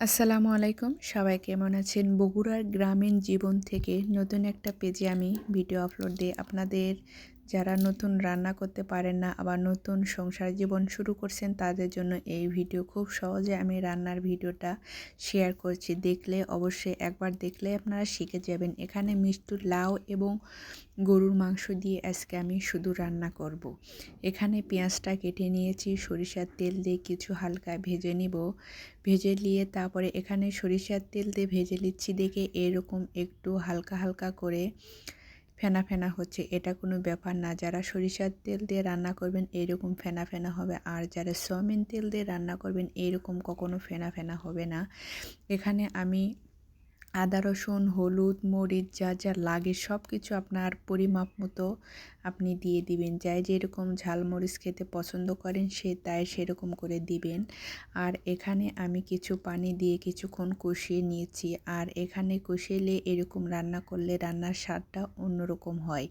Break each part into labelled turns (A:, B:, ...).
A: আসসালামু আলাইকুম, সবাই কেমন আছেন? বগুড়ার গ্রামীণ জীবন থেকে নতুন একটা পেজে আমি ভিডিও আপলোড দিই। আপনাদের যারা নতুন রান্না করতে পারেন না, আবার নতুন সংসার জীবন শুরু করছেন, তাদের জন্য এই ভিডিও। খুব সহজে আমি রান্নার ভিডিওটা শেয়ার করছি। অবশ্যই একবার দেখলে আপনারা শিখে যাবেন। এখানে মিষ্টি লাউ এবং গরুর মাংস দিয়ে আজকে আমি শুধু রান্না করব। এখানে পেঁয়াজটা কেটে নিয়েছি, সরিষার তেল দিয়ে কিছু হালকা ভেজে নিব। ভেজে নিয়ে তারপরে এখানে সরিষার তেল দিয়ে ভেজে নিচ্ছি দেখে এরকম একটু হালকা হালকা করে ফেনা ফেনা হচ্ছে। এটা কোনো ব্যাপার না, যারা সরিষার তেল দিয়ে রান্না করবেন এরকম ফেনা ফেনা হবে, আর যারা সয়াবিন তেল দিয়ে রান্না করবেন এরকম কখনো ফেনা ফেনা হবে না। এখানে আমি আদা রসুন হলুদ মরিচ যা যা লাগে সব কিছু আপনার পরিমাপ মতো আপনি দিয়ে দিবেন। যাই যেরকম ঝাল মরিচ খেতে পছন্দ করেন সে তাই সেরকম করে দিবেন। আর এখানে আমি কিছু পানি দিয়ে কিছুক্ষণ কষিয়ে নিয়েছি। আর এখানে কষিয়ে এরকম রান্না করলে রান্নার স্বাদটা অন্যরকম হয়।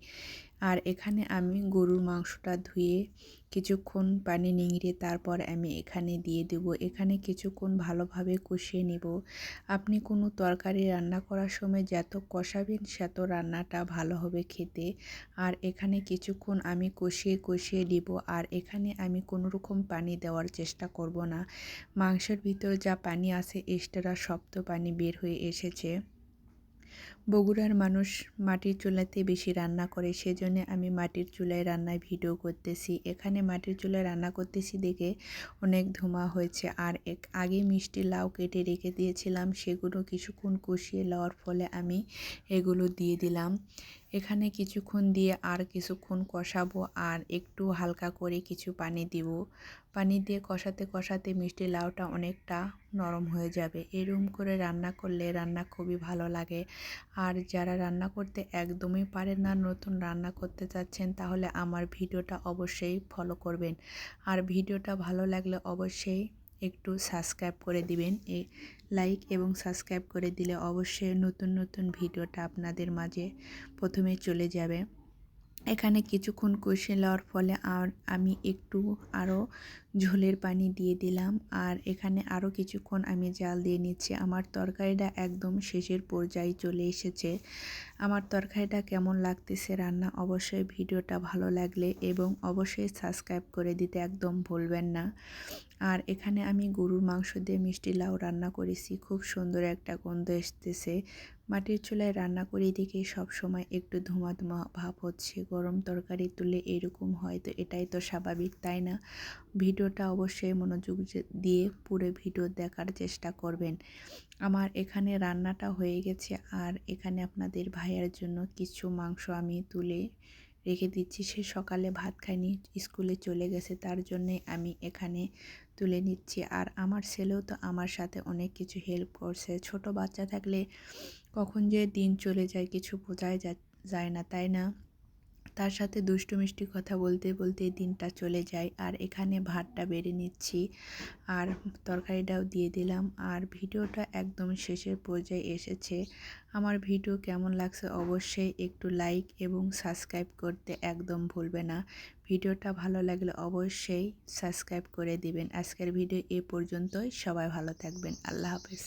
A: আর এখানে আমি গরুর মাংসটা ধুয়ে কিছুক্ষণ পানি নিংড়ে তারপর আমি এখানে দিয়ে দেব। এখানে কিছুক্ষণ ভালোভাবে কষিয়ে নিব। আপনি কোনো তরকারি রান্না করার সময় যত কষাবেন সেত রান্নাটা ভালো হবে খেতে। আর এখানে কিছুক্ষণ আমি কষিয়ে কষিয়ে দিব। আর এখানে আমি কোনো রকম পানি দেওয়ার চেষ্টা করব না। মাংসের ভিতর যা পানি আছে এক্সট্রা শক্ত পানি বের হয়ে এসেছে। বগুড়ার মানুষ মাটির চুলাতে বেশি রান্না করে, সেজন্য আমি মাটির চুলায় রান্নায় ভিডিও করতেছি। এখানে মাটির চুলায় রান্না করতেছি দেখে অনেক ধোঁয়া হয়েছে। আর আগে মিষ্টি লাউ কেটে রেখে দিয়েছিলাম, সেগুলো কিছুক্ষণ কষিয়ে নেওয়ার ফলে আমি এগুলো দিয়ে দিলাম। এখানে কিছুক্ষণ দিয়ে আর কিছুক্ষণ কষাবো, আর একটু হালকা করে কিছু পানি দিব। পানি দিয়ে কষাতে কষাতে মিষ্টি লাউটা অনেকটা নরম হয়ে যাবে। এরকম করে রান্না করলে রান্না খুবই ভালো লাগে। আর যারা রান্না করতে একদমই পারেন না, নতুন রান্না করতে চাচ্ছেন, তাহলে আমার ভিডিওটা অবশ্যই ফলো করবেন। আর ভিডিওটা ভালো লাগলে অবশ্যই একটু সাবস্ক্রাইব করে দিবেন। এই লাইক এবং সাবস্ক্রাইব করে দিলে অবশ্যই নতুন নতুন ভিডিওটা আপনাদের মাঝে প্রথমে চলে যাবে। এখানে কিছুক্ষণ কষিয়ে নেওয়ার ফলে আমি একটু আরও ঝোলের পানি দিয়ে দিলাম। আর এখানে আরও কিছুক্ষণ আমি জাল দিয়ে নিচ্ছি। আমার তরকারিটা একদম শেষের পর্যায়ে চলে এসেছে। আমার তরকারিটা কেমন লাগতেছে রান্না, অবশ্যই ভিডিওটা ভালো লাগলে এবং অবশ্যই সাবস্ক্রাইব করে দিতে একদম ভুলবেন না। আর এখানে আমি গরুর মাংস দিয়ে মিষ্টি লাউ রান্না করেছি, খুব সুন্দর একটা গন্ধ আসতেছে। মাটির চুলায় রান্না করি দেখে সবসময় একটু ধোঁয়া ধোঁয়া ভাব হচ্ছে। গরম তরকারি তুলে এরকম হয়, তো এটাই তো স্বাভাবিক, তাই না? ভিডিওটা অবশ্যই মনোযোগ দিয়ে পুরো ভিডিও দেখার চেষ্টা করবেন। আমার এখানে রান্নাটা হয়ে গেছে। আর এখানে আপনাদের ভাইয়ার জন্য কিছু মাংস আমি তুলে রেখে দিচ্ছি। সে সকালে ভাত খায়নি, স্কুলে চলে গেছে, তার জন্যে আমি এখানে তুলে নিচ্ছি। আর আমার ছেলেও তো আমার সাথে অনেক কিছু হেল্প করছে। ছোট বাচ্চা থাকলে কখন যে দিন চলে যায় কিছু বোঝাই যায় না, তাই না? তার সাথে দুষ্টু মিষ্টি কথা বলতে বলতে দিনটা চলে যায়। আর এখানে ভাতটা বেড়ে নিচ্ছি, আর তরকারিটাও দিয়ে দিলাম। আর ভিডিওটা একদম শেষের পর্যায়ে এসেছে। আমার ভিডিও কেমন লাগছে অবশ্যই একটু লাইক এবং সাবস্ক্রাইব করতে একদম ভুলবে না। ভিডিওটা ভালো লাগলে অবশ্যই সাবস্ক্রাইব করে দিবেন। আজকের ভিডিও এ পর্যন্তই। সবাই ভালো থাকবেন। আল্লাহ হাফেজ।